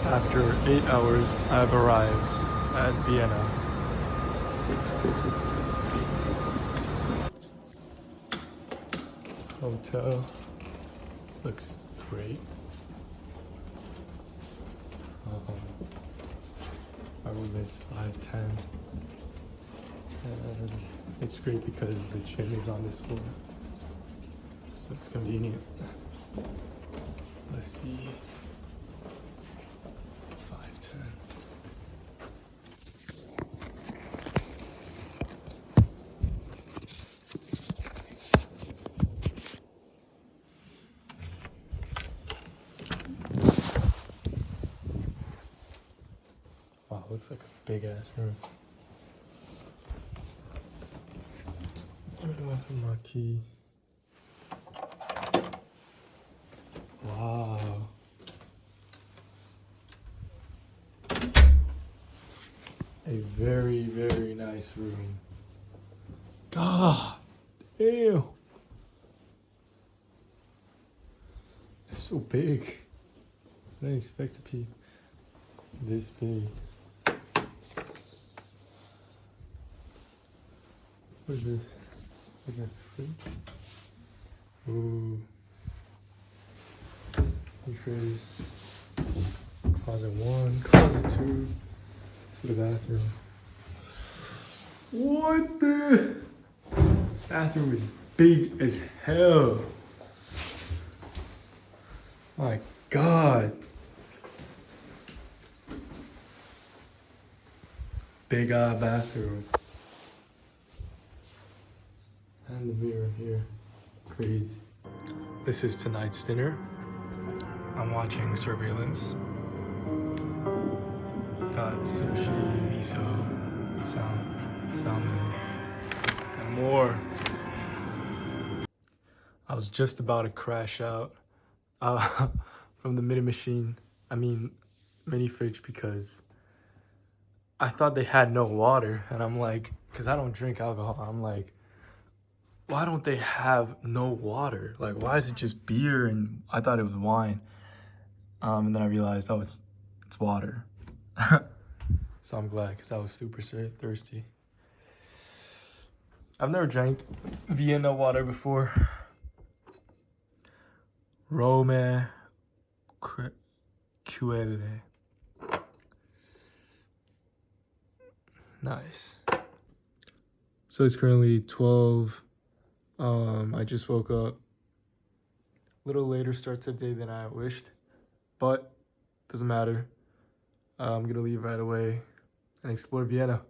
After 8 hours, I've arrived at Vienna. Hotel looks great. Our room is 510. And it's great because the gym is on this floor. So it's convenient. Let's see. 510. Wow, looks like a big ass room. Where do I put my key? Wow. A very, very nice room. God, ew. It's so big. I didn't expect it to be this big. What is this? Like a fridge? Ooh. Fridge. Closet 1, closet 2. This is the bathroom. What the? Bathroom is big as hell. My God. Big bathroom. And the mirror here. Crazy. This is tonight's dinner. I'm watching Surveillance. Got sushi, miso, salmon, and more. I was just about to crash out from the mini fridge because I thought they had no water. And I'm like, because I don't drink alcohol, I'm like, why don't they have no water? Like, why is it just beer? And I thought it was wine. And then I realized, oh, it's water. So I'm glad, because I was super thirsty. I've never drank Vienna water before. Rome Quelle. Nice. So it's currently 12. I just woke up. A little later start to the day than I wished, but doesn't matter. I'm gonna leave right away and explore Vienna.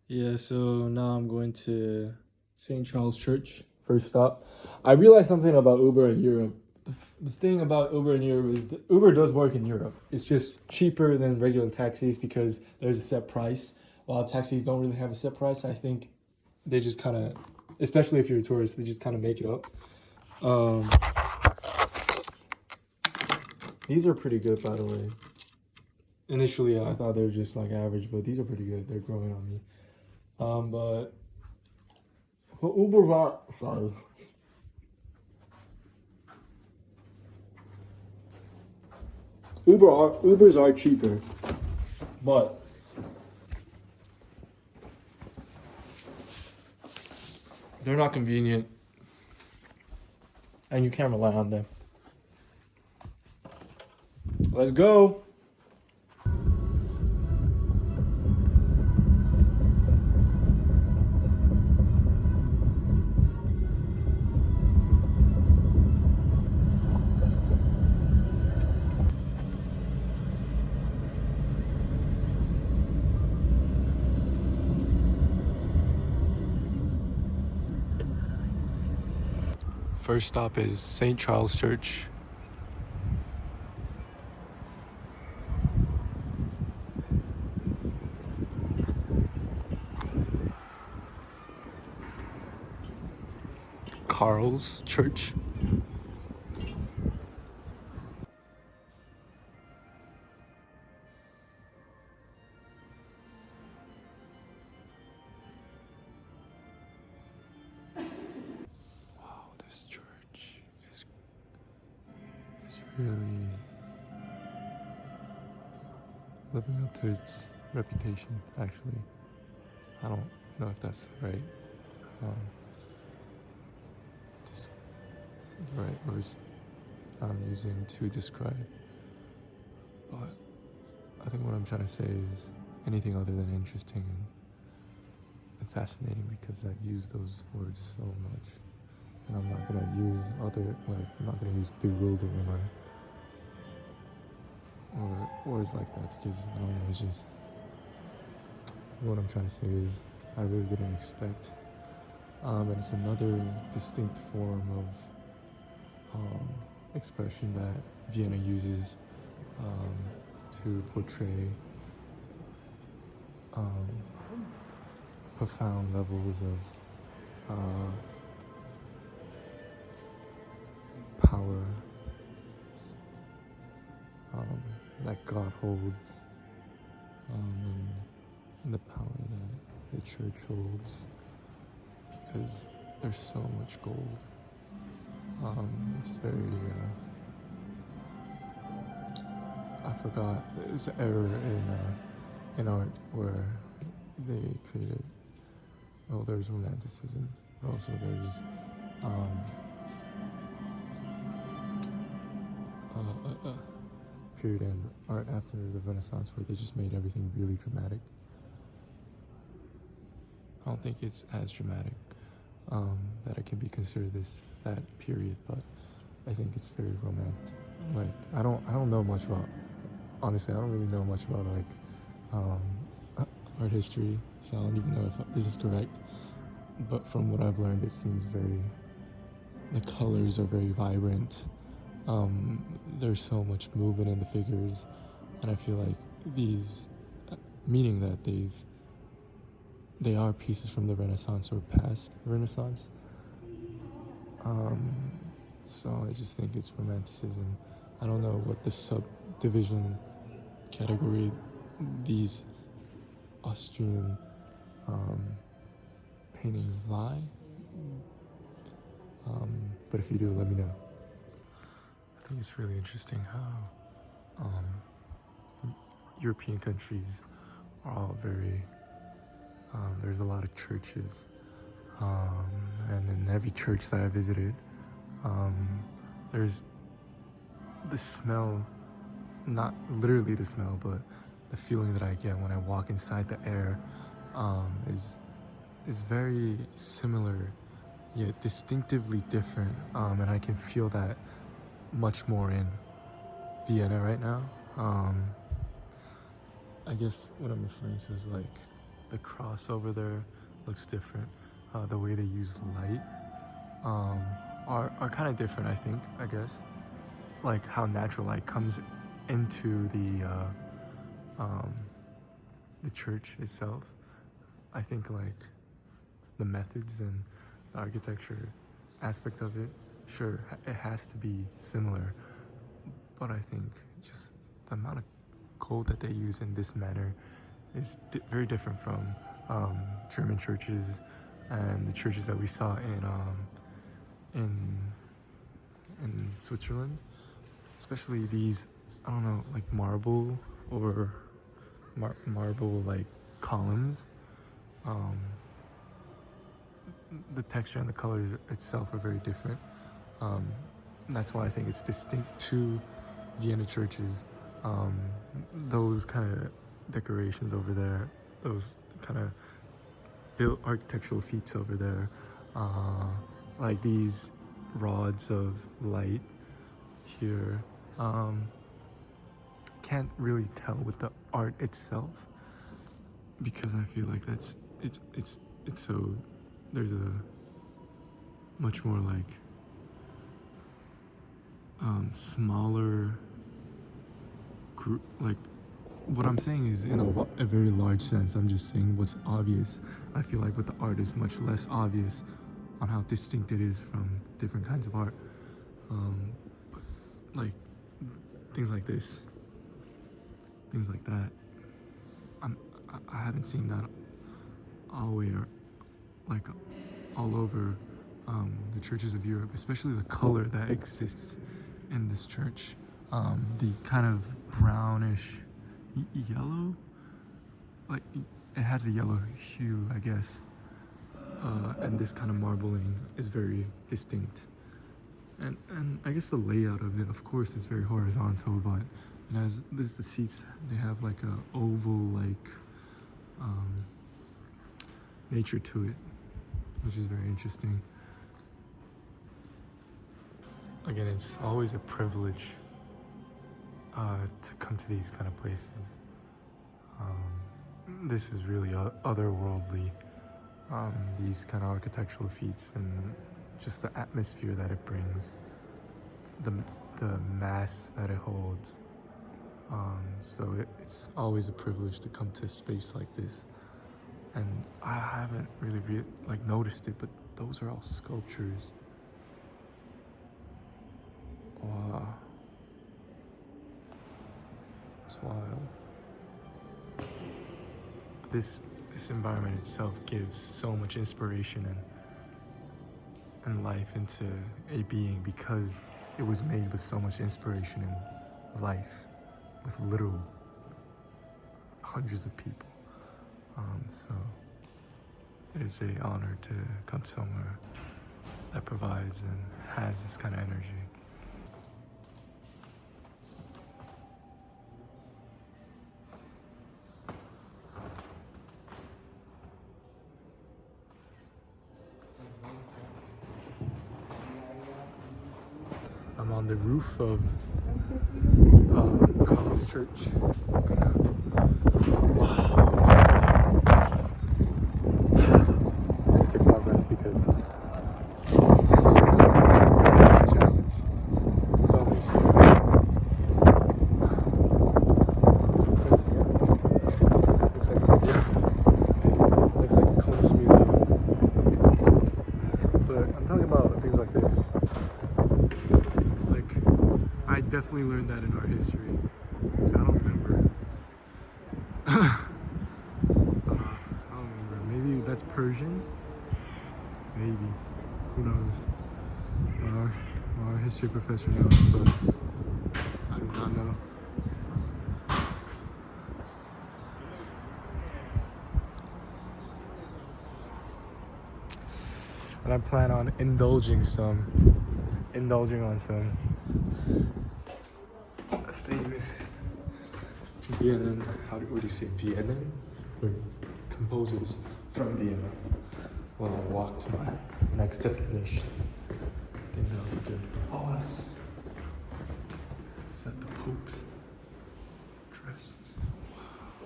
Yeah, so now I'm going to St. Charles Church, first stop. I realized something about Uber in Europe. The thing about Uber in Europe is Uber does work in Europe. It's just cheaper than regular taxis because there's a set price. While taxis don't really have a set price, I think they just kind of, especially if you're a tourist, they just kind of make it up. These are pretty good, by the way. Initially, I thought they were just like average, but these are pretty good. They're growing on me. But Uber's are, sorry. Ubers are cheaper, but they're not convenient, and you can't rely on them. Let's go. First stop is St. Charles Church. Carl's Church. Wow, this church is really living up to its reputation. Actually, I don't know if that's right. Um, the right words I'm using to describe. But I think what I'm trying to say is anything other than interesting and fascinating, because I've used those words so much. And I'm not gonna use I'm not gonna use bewildering or words like that, because I don't know, it's just what I'm trying to say is I really didn't expect. And it's another distinct form of expression that Vienna uses to portray profound levels of power that God holds, and the power that the church holds, because there's so much gold. It's very I forgot. There's an error in art where they created. Well, there's romanticism, but also there's period in art after the Renaissance where they just made everything really dramatic. I don't think it's as dramatic that it can be considered that period, but I think it's very romantic. Like I don't know much about. Honestly, I don't really know much about art history, so I don't even know if this is correct. But from what I've learned, it seems the colors are very vibrant. There's so much movement in the figures, and I feel like these, meaning that they are pieces from the Renaissance or past the Renaissance. So I just think it's romanticism. I don't know what the subdivision category these Austrian paintings lie. But if you do, let me know. I think it's really interesting how European countries are all very, there's a lot of churches, and in every church that I visited, there's the smell, not literally the smell, but the feeling that I get when I walk inside the air is very similar yet distinctively different, and I can feel that much more in Vienna right now. I guess what I'm referring to is like the cross over there looks different. The way they use light are kind of different, I guess. Like how natural light comes into the church itself. I think like the methods and the architecture aspect of it, sure, it has to be similar, but I think just the amount of gold that they use in this manner is very different from German churches and the churches that we saw in Switzerland, especially these, I don't know, like marble or marble like columns. The texture and the colors itself are very different. That's why I think it's distinct to Vienna churches. Those kind of decorations over there, those kind of built architectural feats over there, like these rods of light here, can't really tell with the art itself, because I feel like it's so, there's a much more like smaller group. Like what I'm saying is in a very large sense. I'm just saying what's obvious. I feel like with the art is much less obvious on how distinct it is from different kinds of art. But like things like this, things like that, I haven't seen that all the way, like all over the churches of Europe, especially the color that exists in this church. The kind of brownish yellow, like it has a yellow hue, I guess. And this kind of marbling is very distinct. And I guess the layout of it, of course, is very horizontal, but it has the seats. They have like a oval nature to it, which is very interesting. Again, it's always a privilege to come to these kind of places. This is really otherworldly. These kind of architectural feats and just the atmosphere that it brings, the mass that it holds. So it's always a privilege to come to a space like this. And I haven't really noticed it, but those are all sculptures. Wow, it's wild. This environment itself gives so much inspiration and life into a being, because it was made with so much inspiration and life, with literal hundreds of people. So it is an honor to come somewhere that provides and has this kind of energy. I'm on the roof of Carl's Church. Wow, it's breathtaking. I took my breath because challenge. So many stairs. Looks like a museum. Looks like a Kunst museum. But I'm talking about things like this. I definitely learned that in art history, because I don't remember. I don't remember. Maybe that's Persian? Maybe. Who knows? My art history professor knows, but I do not know. And I plan on indulging on some famous Vienna, what do you say, Vienna? Or composers from Vienna while I walk to my next destination. I think that'll be good. Oh, is that the Pope's dressed? Wow.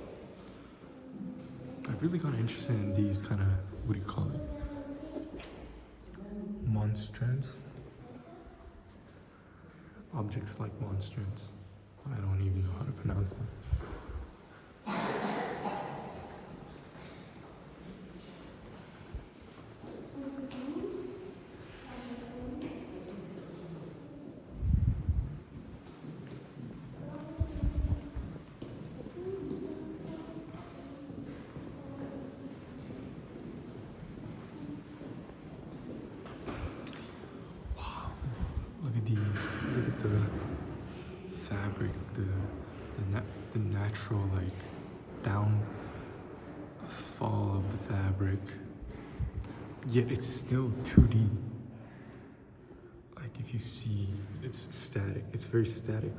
I've really gotten interested in these kind of, what do you call it? Monstrance? Objects like monstrance. I don't even know how to pronounce them. Wow, look at these. Look at the fabric, the natural downfall of the fabric, yet it's still 2D. If you see, it's static. It's very static.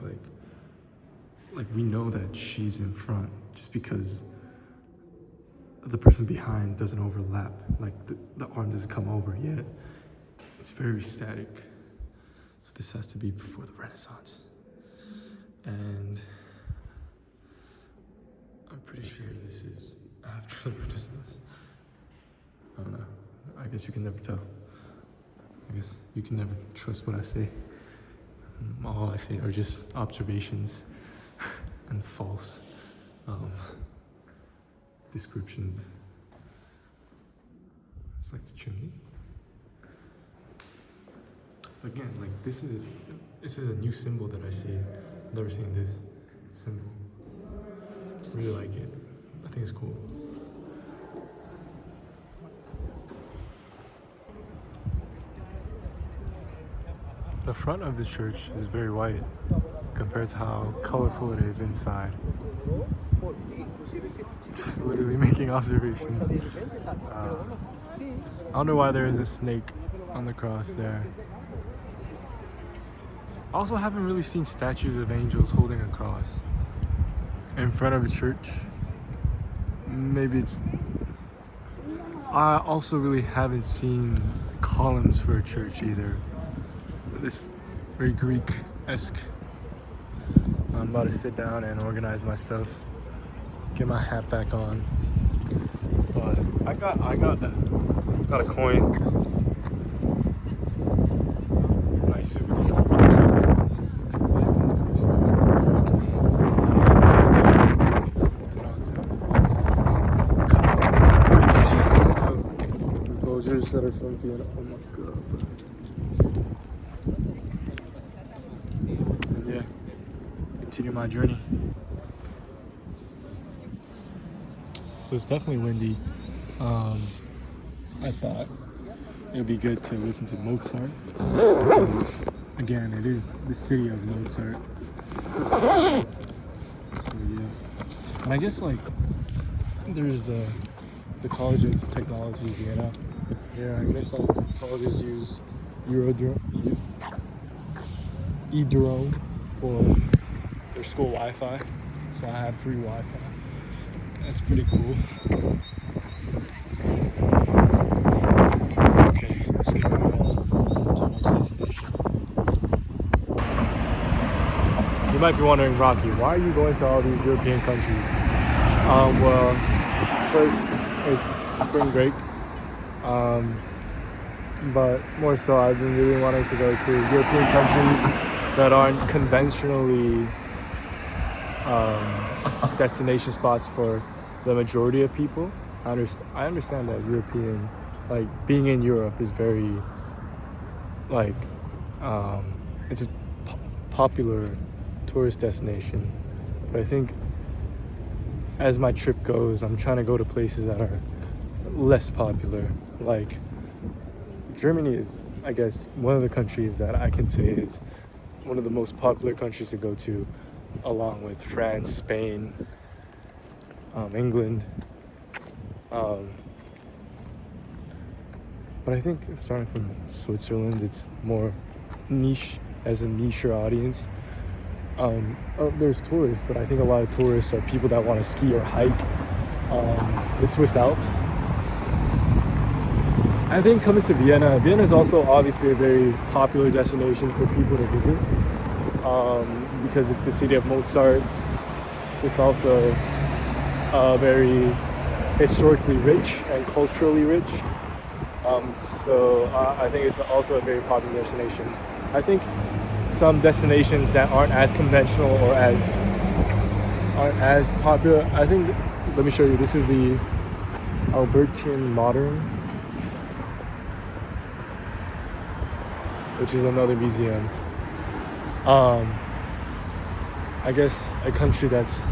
Like we know that she's in front just because the person behind doesn't overlap. The arm doesn't come over yet. It's very static. So this has to be before the Renaissance. And I'm pretty sure this is after the Renaissance. I don't know. I guess you can never tell. I guess you can never trust what I say. All I say are just observations and false descriptions. It's like the chimney. But again, this is a new symbol that I see. I've never seen this symbol. I really like it. I think it's cool. The front of the church is very white compared to how colorful it is inside. Just literally making observations. I don't know why there is a snake on the cross there. I also haven't really seen statues of angels holding a cross in front of a church. Maybe it's... I also really haven't seen columns for a church either. This very Greek-esque. I'm about to sit down and organize my stuff, get my hat back on. But I got a coin. Nice souvenir for me. Composers that are from Vienna. Oh my god. And yeah, continue my journey. So it's definitely windy. I thought it would be good to listen to Mozart because, again, it is the city of Mozart. So yeah, and I guess like there's the College of Technology, Vienna. Yeah, I guess all colleges use e-drone for their school Wi-Fi, so I have free Wi-Fi. That's pretty cool. Okay, let's get moving on to the next destination. You might be wondering, Rocky, why are you going to all these European countries? Well, first, it's spring break. But more so, I've been really wanting to go to European countries that aren't conventionally destination spots for the majority of people. I understand that European, like being in Europe is very, like, it's a popular tourist destination. But I think as my trip goes, I'm trying to go to places that are less popular. Like Germany is, I guess, one of the countries that I can say is one of the most popular countries to go to, along with France, Spain, England. But I think starting from Switzerland, it's more niche, as a niche audience. There's tourists, but I think a lot of tourists are people that want to ski or hike the Swiss Alps. I think coming to Vienna is also obviously a very popular destination for people to visit because it's the city of Mozart. It's just also very historically rich and culturally rich. So I think it's also a very popular destination. I think some destinations that aren't as conventional or aren't as popular. I think, let me show you. This is the Albertian Modern, which is another museum. I guess a country that's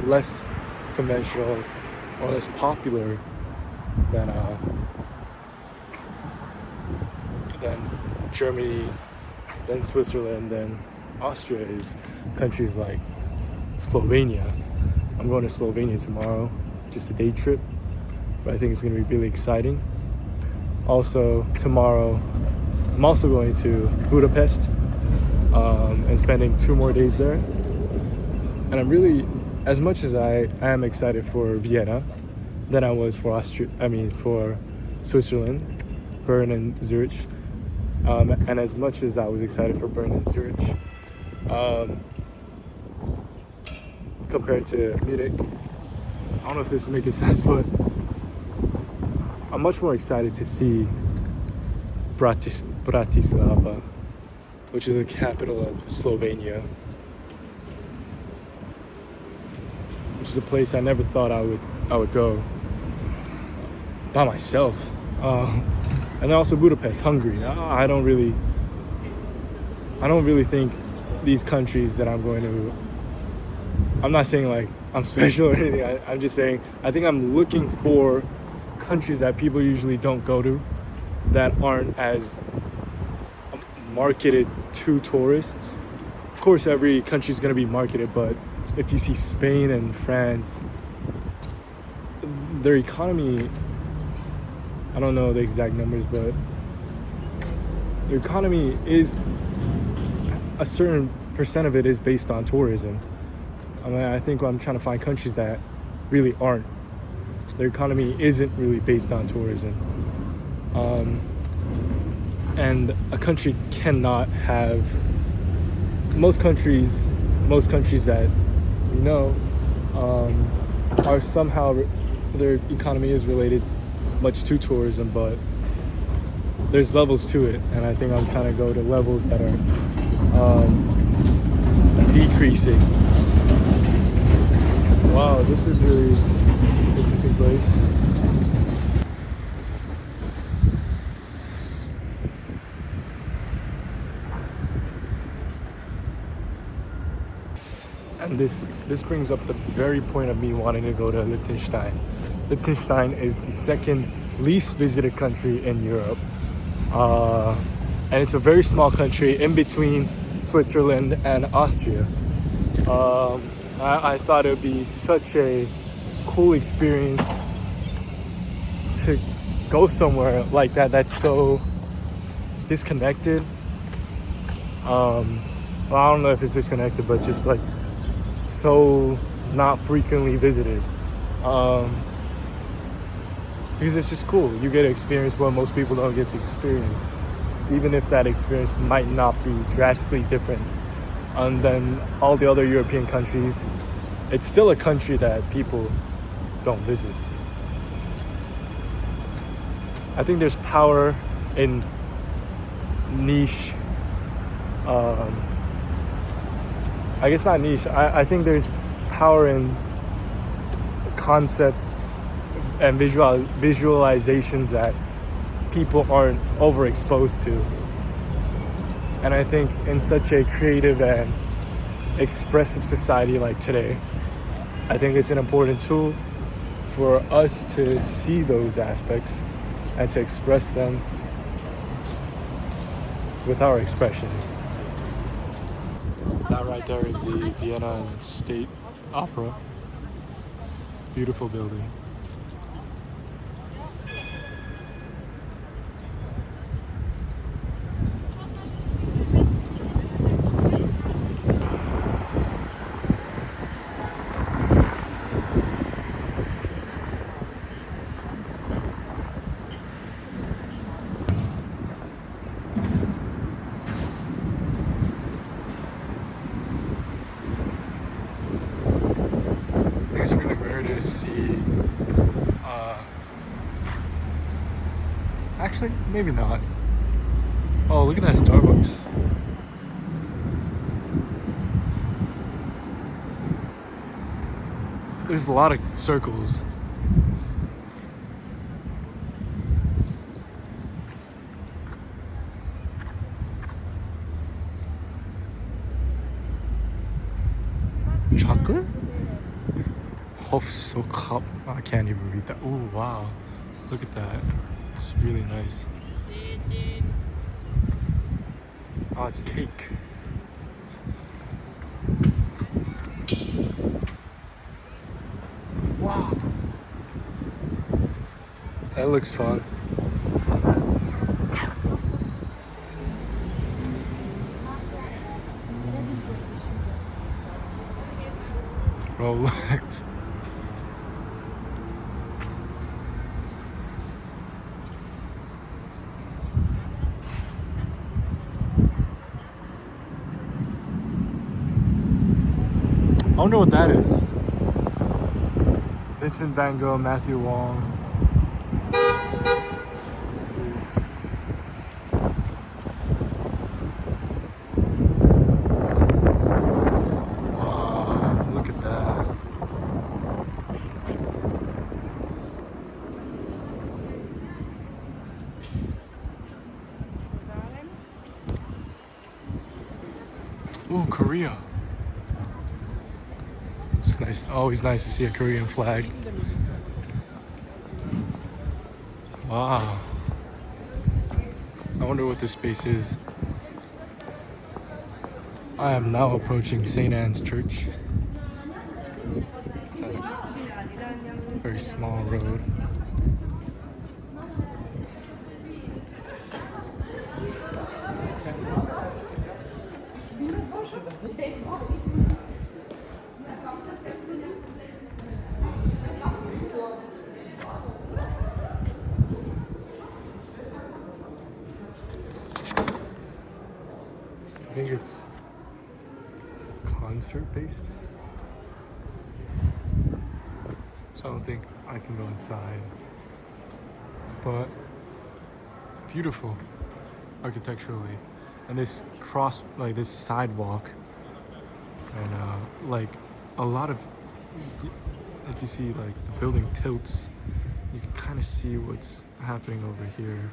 less conventional or less popular than Germany, then Switzerland, then Austria is countries like Slovenia. I'm going to Slovenia tomorrow, just a day trip, but I think it's going to be really exciting. Also, tomorrow, I'm also going to Budapest and spending 2 more days there. And I'm really, as much as I am excited for Vienna than I was for for Switzerland, Bern and Zurich. And as much as I was excited for Bern and Zurich, compared to Munich, I don't know if this is making sense, but I'm much more excited to see Bratislava, which is the capital of Slovenia, which is a place I never thought I would go by myself. And then also Budapest, Hungary. I don't really think these countries that I'm going to, I'm not saying like I'm special or anything. I'm just saying I think I'm looking for countries that people usually don't go to, that aren't as marketed to tourists. Of course, every country is going to be marketed, but if you see Spain and France, their economy, I don't know the exact numbers, but their economy is, a certain percent of it is based on tourism. I mean, I think I'm trying to find countries that really aren't. Their economy isn't really based on tourism. And a country cannot have, most countries that we know are somehow, their economy is related much to tourism, but there's levels to it, and I think I'm trying to go to levels that are decreasing. Wow, this is really interesting place. And this brings up the very point of me wanting to go to Liechtenstein. Liechtenstein is the second least visited country in Europe. And it's a very small country in between Switzerland and Austria. I thought it would be such a cool experience to go somewhere like that that's so disconnected. Well, I don't know if it's disconnected, but just like so not frequently visited. Because it's just cool. You get to experience what most people don't get to experience, even if that experience might not be drastically different than all the other European countries. It's still a country that people don't visit. I think there's power in niche, I guess not niche, I think there's power in concepts and visualizations that people aren't overexposed to. And I think in such a creative and expressive society like today, I think it's an important tool for us to see those aspects and to express them with our expressions. That right there is the Vienna State Opera. Beautiful building. It's really rare to see, actually, maybe not. Oh, look at that Starbucks. There's a lot of circles. Chocolate? Hofsokap. I can't even read that. Oh wow, look at that. It's really nice. Oh, it's cake. Wow, that looks fun. Rolex. I wonder what that is. Vincent Van Gogh, Matthew Wong. Wow, look at that. Ooh, Korea. It's nice, always nice to see a Korean flag. Wow. I wonder what this space is. I am now approaching St. Anne's Church. It's a very small road. I think it's concert based. So I don't think I can go inside. But beautiful architecturally. And this this sidewalk and like a lot of, if you see like the building tilts, you can kind of see what's happening over here.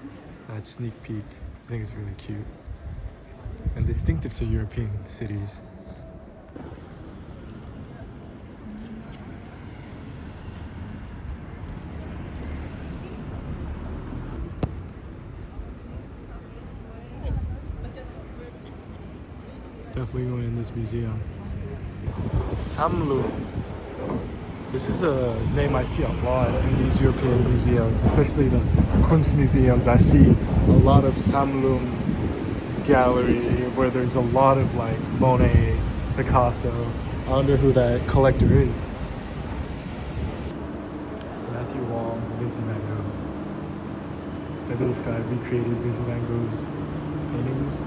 That sneak peek, I think it's really cute and distinctive to European cities. Definitely going in this museum. Samlung. This is a name I see a lot in these European museums, especially the Kunstmuseums. I see a lot of Samlung gallery where there's a lot of like Monet, Picasso. I wonder who that collector is. Matthew Wong, Vincent van Gogh. Maybe this guy recreated Vincent van Gogh's paintings.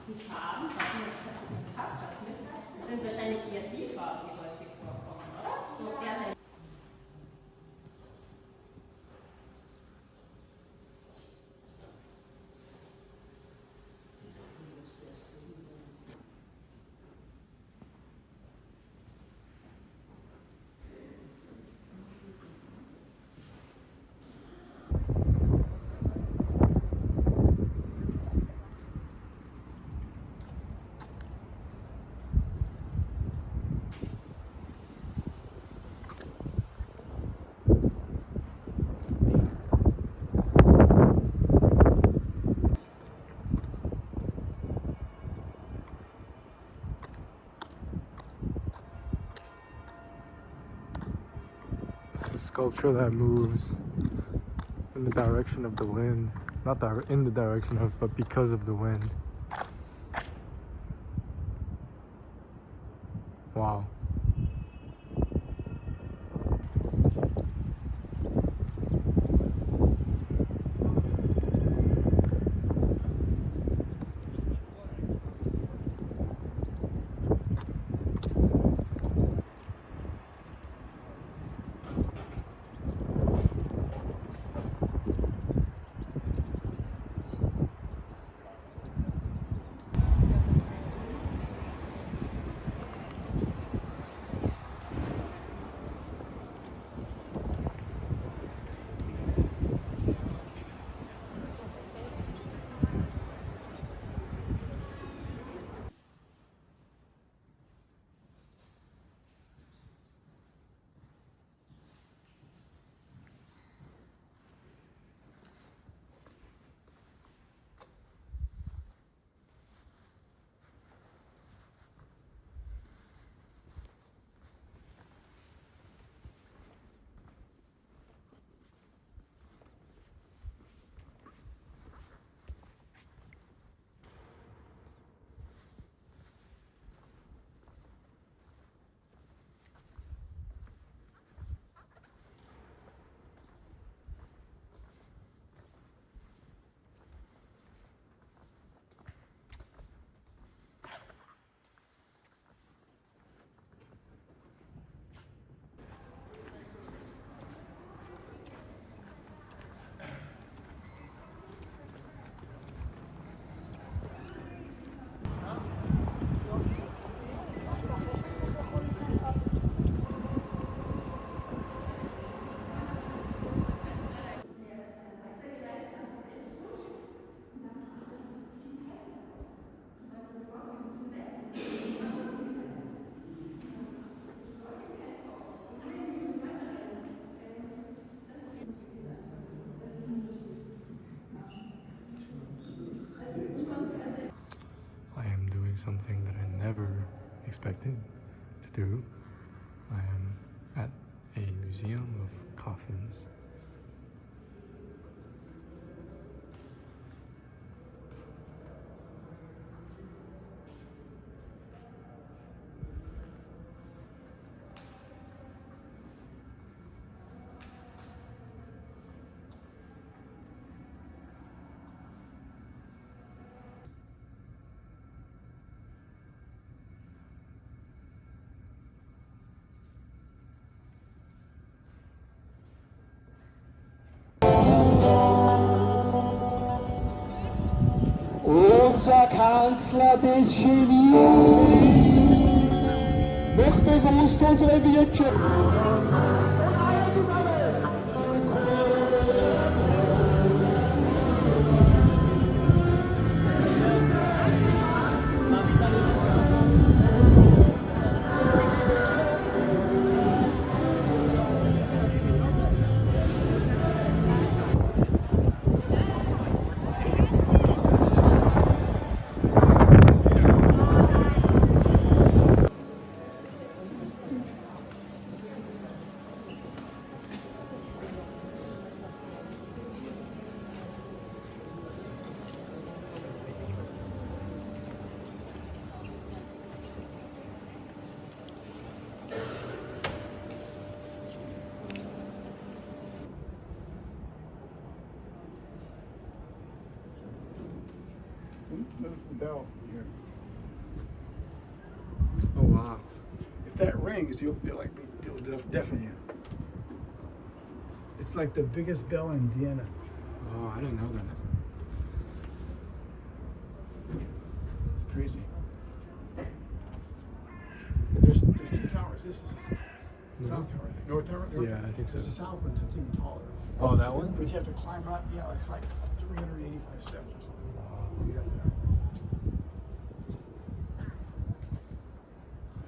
Die Farben, ich weiß nicht, ob ich das habe, das mit. Das sind wahrscheinlich eher die Farben, die häufig vorkommen, oder? So gerne. It's a sculpture that moves in the direction of the wind. Not in the direction of, but because of the wind. Wow. something that I never expected to do. I am at a museum of coffins. Unser Kanzler des Genies wird bewusst unsere Wirtschaft. Und alle zusammen! Notice the bell here. Oh wow. If that rings, it'll deafen you. It's like the biggest bell in Vienna. Oh, I didn't know that. It's crazy. There's two towers. This is South Tower, North Tower. Yeah, I think so. There's a South one that's even taller. Oh, that one? But you have to climb up. Yeah, it's like 385 steps or something. To get up there.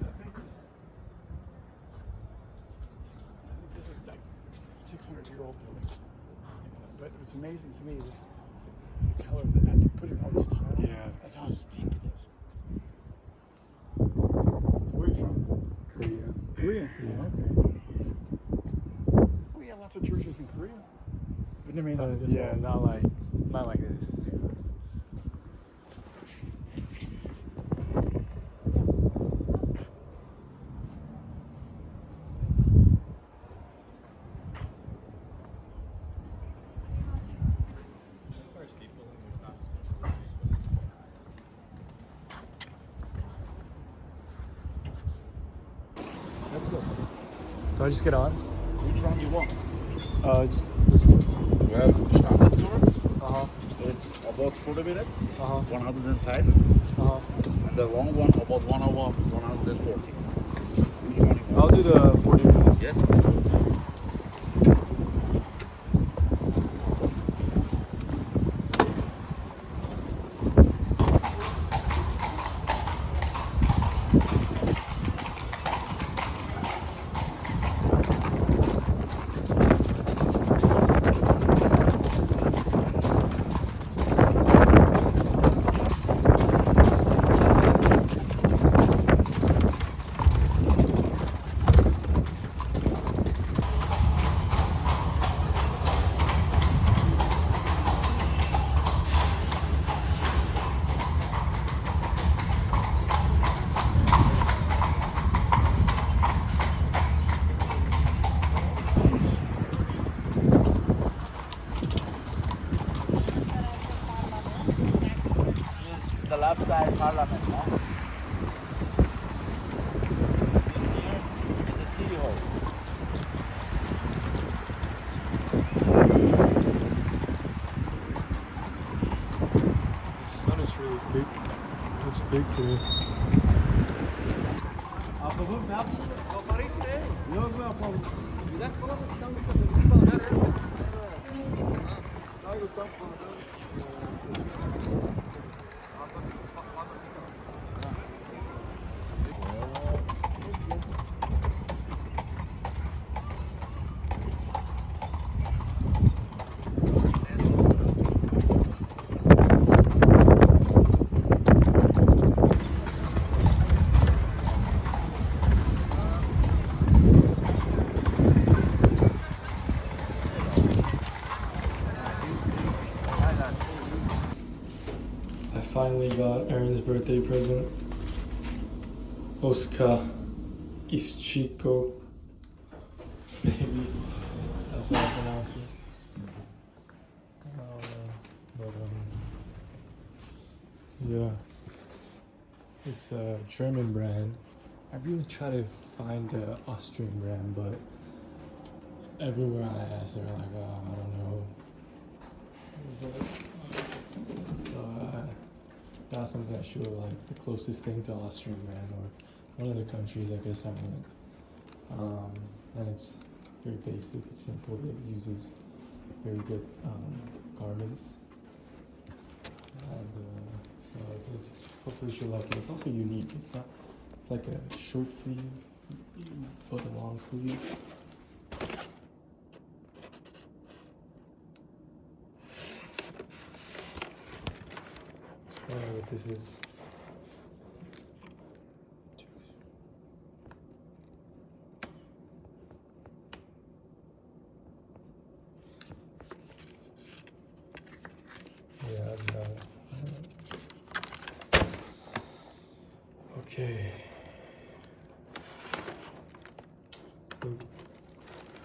I think this is like 600-year-old building. But it's amazing to me the color that had to put in all this tile. Yeah. That's how steep it is. Where are you from? Korea. Korea. Yeah. Okay. Oh yeah, lots of churches in Korea. But never mind like this. Yeah, not like this. Let's go. Do I just get on? Which one do you want? Just. We have standard tour. Uh-huh. It's about 40 minutes, Uh-huh. 105. Uh-huh. And the long one about 1 hour, 140. Which one you want? I'll do the 40 minutes. Yes. The left side parliament, no? This here is the city hall. The sun is really big. It looks big today. finally got Aaron's birthday present. Oscar Ischiko. Maybe that's how I pronounce it. But yeah, it's a German brand. I really try to find an Austrian brand, but everywhere I ask, they're like, oh, I don't know. So I got something that showed like the closest thing to Austrian brand, or one of the countries I guess I went. And it's very basic, it's simple, it uses very good garments. And so I think hopefully she'll like it. It's also unique. It's like a short sleeve, but a long sleeve. I don't know what this is. Yeah, no. Okay.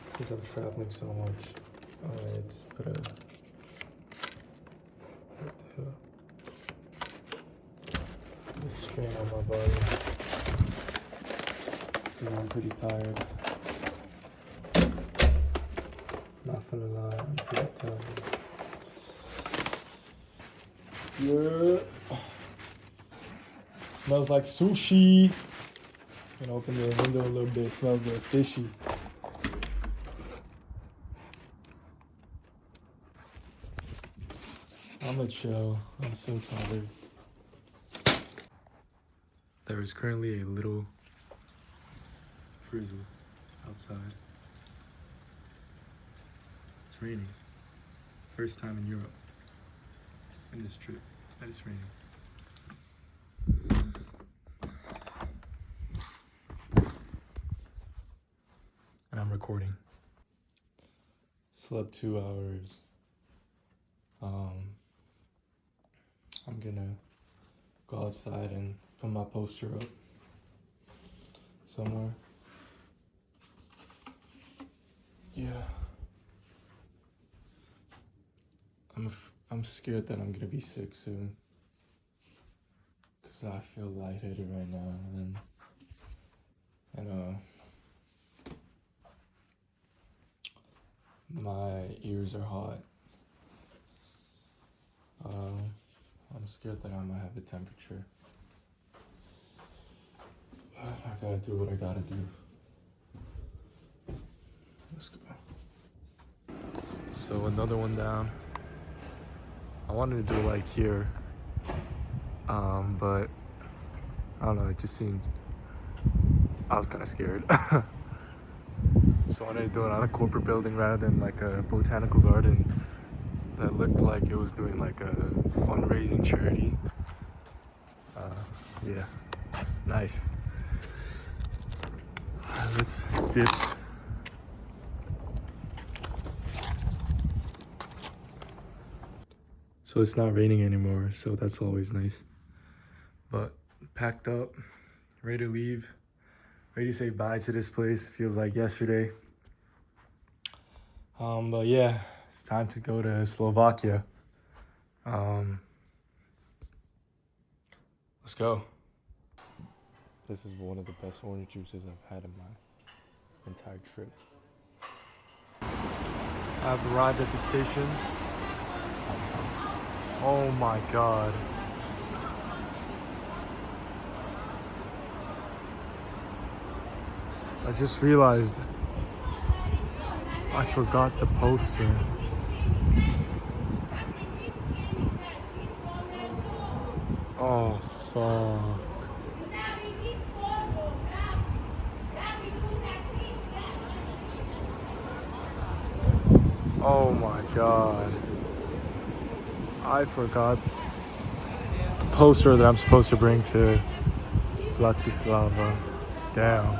Since I'm traveling so much, it's put a. What the hell? A strain on my body. Feeling pretty tired. Not gonna lie, I'm pretty tired. Yeah. Smells like sushi. I'm gonna open the window a little bit. It smells a little fishy. I'm gonna chill. I'm so tired. There is currently a little drizzle outside. It's raining. First time in Europe. In this trip that it's raining. And I'm recording. Slept 2 hours. I'm gonna go outside and put my poster up somewhere. Yeah. I'm scared that I'm gonna be sick soon. Cause I feel lightheaded right now, and my ears are hot. I'm scared that I might have a temperature. But I gotta do what I gotta do. Let's go. So another one down. I wanted to do like here, but I don't know, it just seemed, I was kind of scared. So I wanted to do it on a corporate building rather than like a botanical garden that looked like it was doing like a fundraising charity. Yeah, nice. Let's dip. So it's not raining anymore, so that's always nice. But packed up, ready to leave, ready to say bye to this place. It feels like yesterday. But yeah, it's time to go to Slovakia. Let's go. This is one of the best orange juices I've had in my entire trip. I've arrived at the station. Oh my god. I just realized I forgot the poster. Oh fuck. Oh my god. I forgot the poster that I'm supposed to bring to Bratislava. Damn.